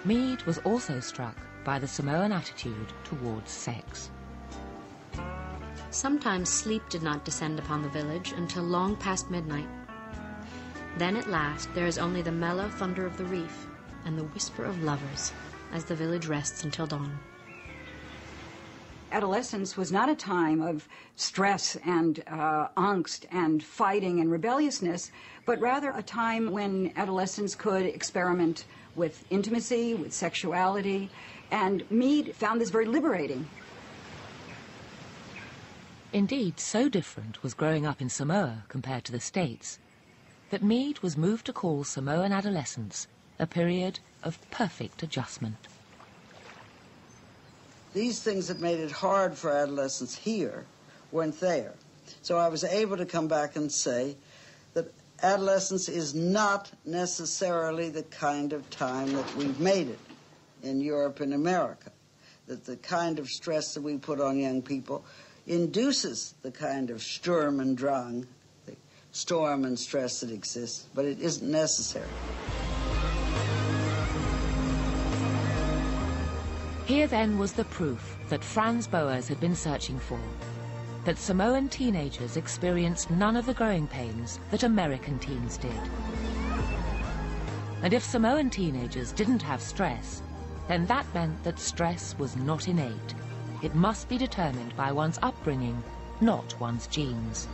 Mead was also struck by the Samoan attitude towards sex. Sometimes sleep did not descend upon the village until long past midnight. Then at last there is only the mellow thunder of the reef and the whisper of lovers as the village rests until dawn. Adolescence was not a time of stress and angst and fighting and rebelliousness, but rather a time when adolescents could experiment with intimacy, with sexuality, and Mead found this very liberating. Indeed, so different was growing up in Samoa compared to the States that Mead was moved to call Samoan adolescence a period of perfect adjustment. These things that made it hard for adolescents here weren't there. So I was able to come back and say that adolescence is not necessarily the kind of time that we've made it in Europe and America, that the kind of stress that we put on young people induces the kind of Sturm und Drang, the storm and stress that exists, but it isn't necessary. Here then was the proof that Franz Boas had been searching for, that Samoan teenagers experienced none of the growing pains that American teens did. And if Samoan teenagers didn't have stress, then that meant that stress was not innate. It must be determined by one's upbringing, not one's genes.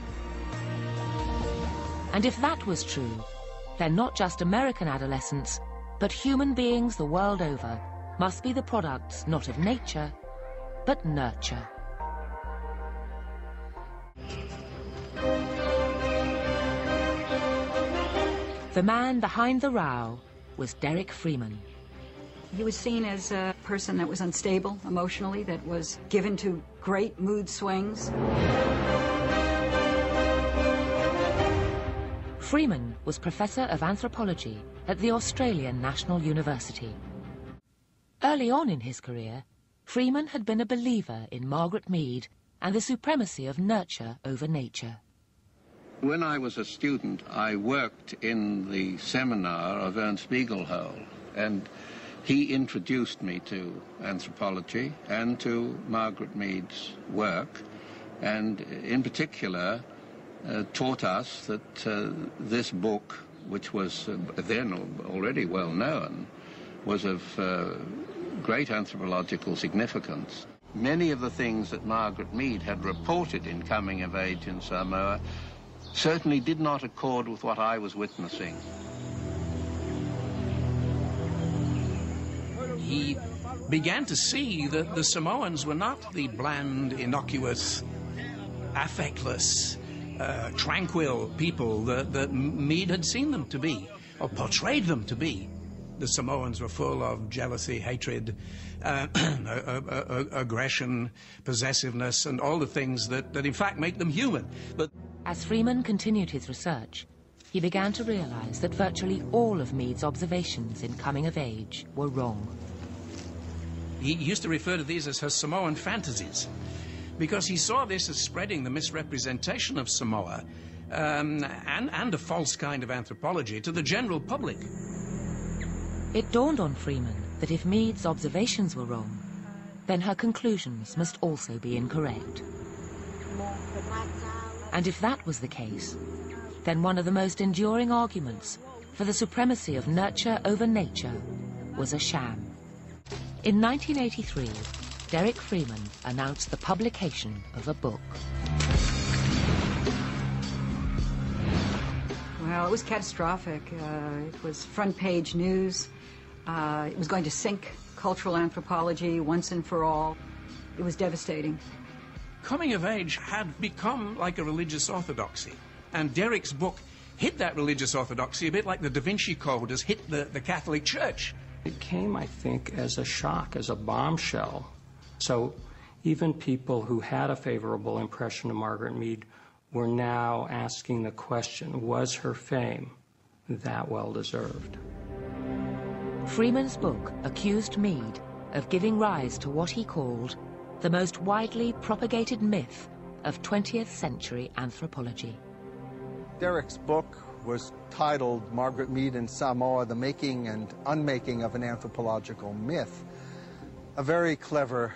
And if that was true, then not just American adolescents, but human beings the world over must be the products not of nature, but nurture. The man behind the row was Derek Freeman. He was seen as a person that was unstable emotionally, that was given to great mood swings. Freeman was Professor of Anthropology at the Australian National University. Early on in his career, Freeman had been a believer in Margaret Mead and the supremacy of nurture over nature. When I was a student, I worked in the seminar of Ernst Spiegelhal, and he introduced me to anthropology and to Margaret Mead's work, and in particular taught us that this book, which was then already well known, was of great anthropological significance. Many of the things that Margaret Mead had reported in coming of age in Samoa certainly did not accord with what I was witnessing. He began to see that the Samoans were not the bland, innocuous, affectless, tranquil people that Mead had seen them to be, or portrayed them to be. The Samoans were full of jealousy, hatred, aggression, possessiveness, and all the things that in fact make them human. But as Freeman continued his research, he began to realize that virtually all of Mead's observations in coming of age were wrong. He used to refer to these as her Samoan fantasies, because he saw this as spreading the misrepresentation of Samoa and a false kind of anthropology to the general public. It dawned on Freeman that if Mead's observations were wrong, then her conclusions must also be incorrect. And if that was the case, then one of the most enduring arguments for the supremacy of nurture over nature was a sham. In 1983, Derek Freeman announced the publication of a book. Well, it was catastrophic. It was front-page news. It was going to sink cultural anthropology once and for all. It was devastating. Coming of age had become like a religious orthodoxy, and Derek's book hit that religious orthodoxy a bit like the Da Vinci Code has hit the Catholic Church. It came, I think, as a shock, as a bombshell. So even people who had a favorable impression of Margaret Mead were now asking the question, was her fame that well-deserved? Freeman's book accused Mead of giving rise to what he called the most widely propagated myth of 20th century anthropology. Derek's book was titled Margaret Mead and Samoa, The Making and Unmaking of an Anthropological Myth. A very clever,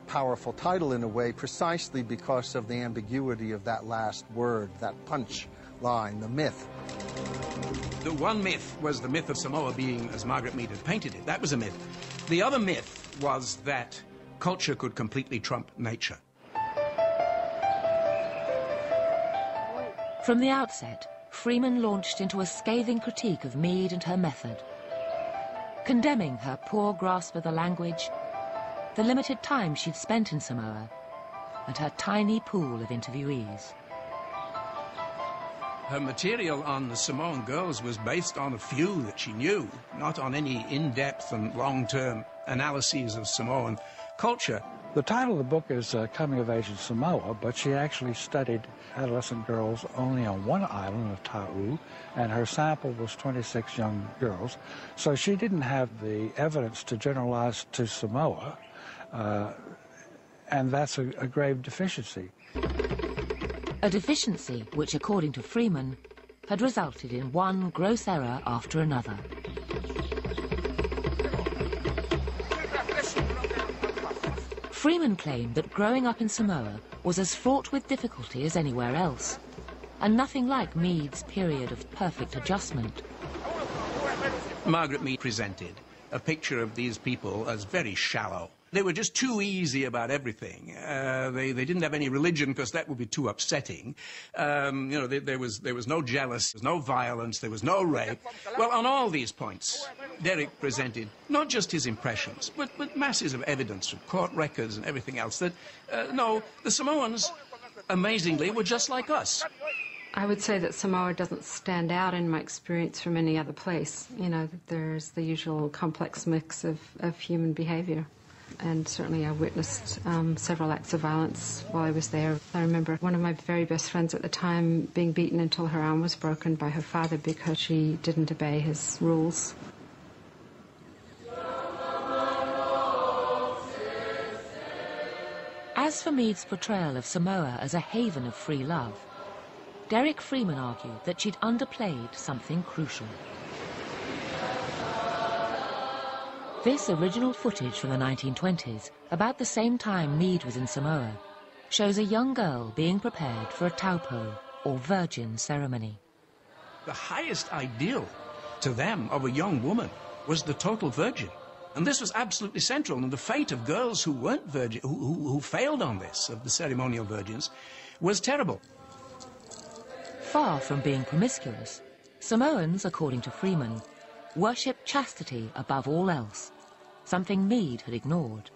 powerful title in a way, precisely because of the ambiguity of that last word, that punch line, the myth. The one myth was the myth of Samoa being as Margaret Mead had painted it. That was a myth. The other myth was that culture could completely trump nature. From the outset, Freeman launched into a scathing critique of Mead and her method, condemning her poor grasp of the language, the limited time she'd spent in Samoa, and her tiny pool of interviewees. Her material on the Samoan girls was based on a few that she knew, not on any in-depth and long-term analyses of Samoan culture. The title of the book is Coming of Age in Samoa, but she actually studied adolescent girls only on one island of Ta'u, and her sample was 26 young girls. So she didn't have the evidence to generalize to Samoa, and that's a grave deficiency. A deficiency which, according to Freeman, had resulted in one gross error after another. Freeman claimed that growing up in Samoa was as fraught with difficulty as anywhere else, and nothing like Mead's period of perfect adjustment. Margaret Mead presented a picture of these people as very shallow. They were just too easy about everything. They didn't have any religion because that would be too upsetting. There was no jealousy, there was no violence, there was no rape. Well, on all these points, Derek presented not just his impressions, but masses of evidence from court records and everything else that, no, the Samoans, amazingly, were just like us. I would say that Samoa doesn't stand out in my experience from any other place. You know, that there's the usual complex mix of human behavior. And certainly I witnessed several acts of violence while I was there. I remember one of my very best friends at the time being beaten until her arm was broken by her father because she didn't obey his rules. As for Mead's portrayal of Samoa as a haven of free love, Derek Freeman argued that she'd underplayed something crucial. This original footage from the 1920s, about the same time Mead was in Samoa, shows a young girl being prepared for a taupo, or virgin ceremony. The highest ideal to them of a young woman was the total virgin. And this was absolutely central, and the fate of girls who weren't virgin, who failed on this, of the ceremonial virgins, was terrible. Far from being promiscuous, Samoans, according to Freeman, worshipped chastity above all else, something Mead had ignored.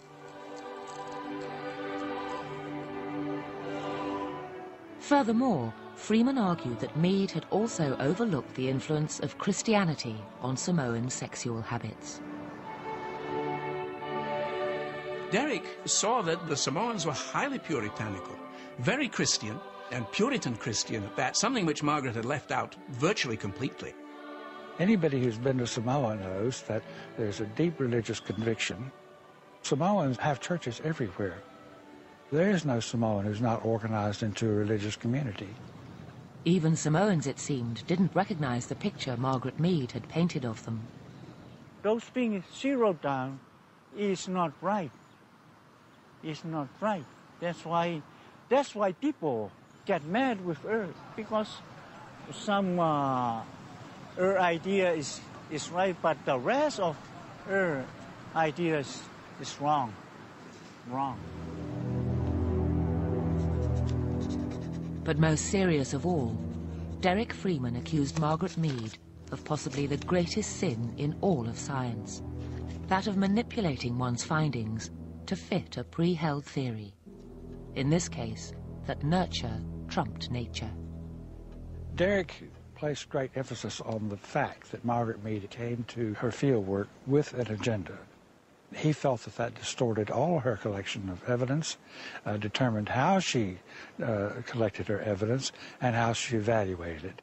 Furthermore, Freeman argued that Mead had also overlooked the influence of Christianity on Samoan sexual habits. Derek saw that the Samoans were highly puritanical, very Christian, and Puritan Christian at that, something which Margaret had left out virtually completely. Anybody who's been to Samoa knows that there's a deep religious conviction. Samoans have churches everywhere. There is no Samoan who's not organized into a religious community. Even Samoans, it seemed, didn't recognize the picture Margaret Mead had painted of them. Those things she wrote down is not right. It's not right. That's why people get mad with her, because some her idea is right, but the rest of her ideas is wrong. But most serious of all, Derek Freeman accused Margaret Mead of possibly the greatest sin in all of science, that of manipulating one's findings to fit a pre-held theory. In this case, that nurture trumped nature. Derek placed great emphasis on the fact that Margaret Mead came to her fieldwork with an agenda. He felt that that distorted all her collection of evidence, determined how she collected her evidence, and how she evaluated it.